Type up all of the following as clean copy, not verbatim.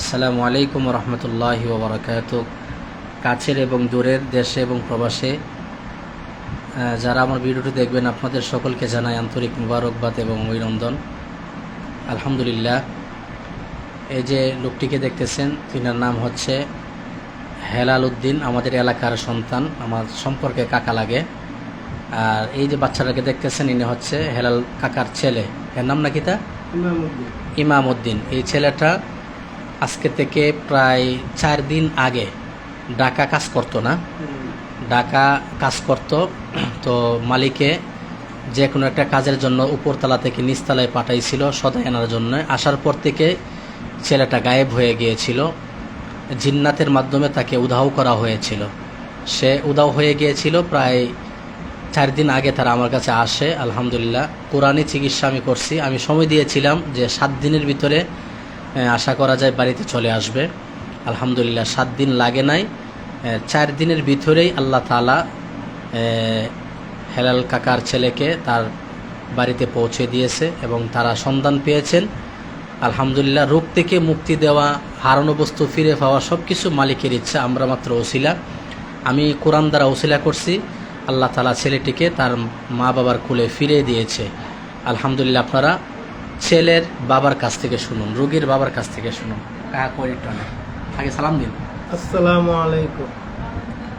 আসসালামু আলাইকুম রহমতুল্লাহি ওবরাকাতুহু। কাছের এবং দূরের দেশে এবং প্রবাসে যারা আমার ভিডিওটি দেখবেন আপনাদের সকলকে জানাই আন্তরিক মুবারকবাদ এবং অভিনন্দন। আলহামদুলিল্লাহ, এই যে লোকটিকে দেখতেছেন তিনার নাম হচ্ছে হেলাল উদ্দিন, আমাদের এলাকার সন্তান, আমার সম্পর্কে কাকা লাগে। আর এই যে বাচ্চাটাকে দেখতেছেন ইনি হচ্ছে হেলাল কাকার ছেলে, এর নাম নাকি তা ইমাম উদ্দিন। এই ছেলেটা আজকে থেকে প্রায় 4 দিন আগে ঢাকা কাজ করতো না, ঢাকা কাজ করতো। তো মালিকে যে কোনো একটা কাজের জন্য উপরতলা থেকে নিচতলায় পাঠাইছিল সদাই আনার জন্য। আসার পর থেকে ছেলেটা গায়েব হয়ে গিয়েছিল, জিন্নাতের মাধ্যমে তাকে উধাও করা হয়েছিল। সে উধাও হয়ে গিয়েছিল প্রায় 4 দিন আগে তারা আমার কাছে আসে। আলহামদুলিল্লাহ, কোরআনী চিকিৎসা আমি করছি। আমি সময় দিয়েছিলাম যে 7 দিনের ভিতরে আশা করা যায় বাড়িতে চলে আসবে। আলহামদুলিল্লাহ 7 দিন লাগে নাই, 4 দিনের ভিতরেই আল্লাহ তাআলা হেলাল কাকার ছেলেকে তার বাড়িতে পৌঁছে দিয়েছে এবং তারা সন্ধান পেয়েছেন। আলহামদুলিল্লাহ, রোগ থেকে মুক্তি দেওয়া, হারানো বস্তু ফিরে পাওয়া সব কিছু মালিকের ইচ্ছা, আমরা মাত্র ওসিলা। আমি কোরআন দ্বারা ওসিলা করছি। আল্লাহ তাআলা ছেলেটিকে তার মা বাবার কোলে ফিরে দিয়েছে। আলহামদুলিল্লাহ, আপনারা ছেলের বাবার কাছ থেকে শুনুন, রোগীর বাবার কাছ থেকে শুনুন। আগে সালাম দিন। আসসালামু আলাইকুম।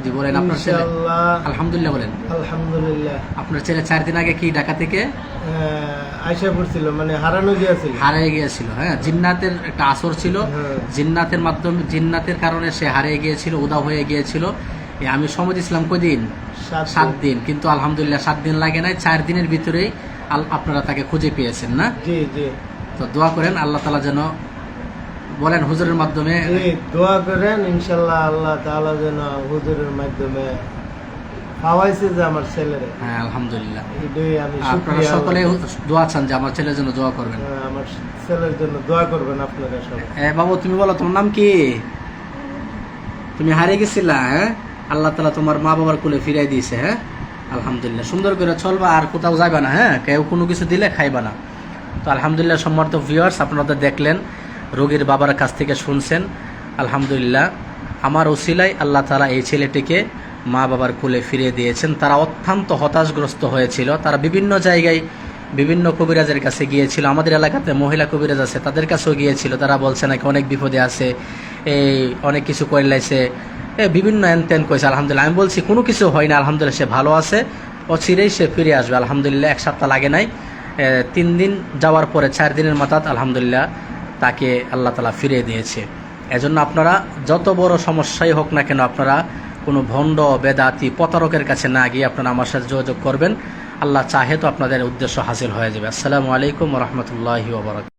জি বলেন, আপনার ছেলে? আলহামদুলিল্লাহ বলেন। আলহামদুলিল্লাহ। আপনার ছেলে 4 দিন আগে কি ঢাকা থেকে আয়সা পড়ছিল, মানে হারানো গিয়েছিল, হারিয়ে গিয়েছিল। হ্যাঁ, জিন্নাতের একটা আসর ছিল, জিন্নাতের মাধ্যমে, জিন্নাতের কারণে সে হারিয়ে গিয়েছিল, উধাও হয়ে গিয়েছিল। আমি সময় দিয়েছিলাম কয়দিন? 7 দিন। কিন্তু আলহামদুলিল্লাহ 7 দিন লাগে নাই, 4 দিনের ভিতরেই আপনারা তাকে খুঁজে পেয়েছেন না? জি জি। তো দোয়া করেন আল্লাহ তাআলা যেন, বলেন হুজুরের মাধ্যমে দোয়া করেন ইনশাআল্লাহ আল্লাহ তাআলা যেন হুজুরের মাধ্যমে পাওয়াইছে যে আমার ছেলেরে। হ্যাঁ আলহামদুলিল্লাহ, এটাই আমি আপনারা সকলে দোয়া চান যে আমার ছেলের জন্য দোয়া করবেন। আমার ছেলের জন্য দোয়া করবেন আপনারা সবাই। বাবু তুমি বলো, তোমার নাম কি? তুমি হারিয়ে গেছিলা, হ্যাঁ? আল্লাহ তাআলা তোমার মা বাবার কোলে ফিরাই দিয়েছে। হ্যাঁ আলহামদুলিল্লাহ, সুন্দর করে চলবা, আর কোথাও যাইবা না। হ্যাঁ, কেউ কোনো কিছু দিলে খাইবা না। তো আলহামদুলিল্লাহ, সম্মানিত ভিউয়ার্স, আপনারা দেখলেন, রোগীর বাবার কাছ থেকে শুনছেন। আলহামদুলিল্লাহ, আমার ওসিলায় আল্লাহ তাআলা এই ছেলেটিকে মা বাবার কোলে ফিরিয়ে দিয়েছেন। তারা অত্যন্ত হতাশগ্রস্ত হয়েছিল, তারা বিভিন্ন জায়গায় বিভিন্ন কবিরাজের কাছে গিয়েছিল। আমাদের এলাকাতে মহিলা কবিরাজ আছে, তাদের কাছেও গিয়েছিল। তারা বলছে নাকি অনেক বিপদে আছে, এই অনেক কিছু করে লাইছে, বিভিন্ন এন তেন কইছে। আলহামদুলিল্লাহ, আমি বলছি কোনো কিছু হয় না, আলহামদুলিল্লাহ সে ভালো আছে, অচিরেই সে ফিরে আসবে। আলহামদুলিল্লাহ 1 সপ্তাহ লাগে নাই, 3 দিন যাওয়ার পরে 4 দিনের মাথায় আলহামদুলিল্লাহ তাকে আল্লাহ তাআলা ফিরিয়ে দিয়েছে। এজন্য আপনারা যত বড় সমস্যাই হোক না কেন, আপনারা কোনো ভণ্ড, বেদাতি, প্রতারকের কাছে না গিয়ে আপনারা আমার সাথে যোগাযোগ করবেন। আল্লাহ চাহে তো আপনাদের উদ্দেশ্য হাসিল হয়ে যাবে। আসসালামু আলাইকুম ওয়া রাহমাতুল্লাহি ওয়া বারাকাতুহু।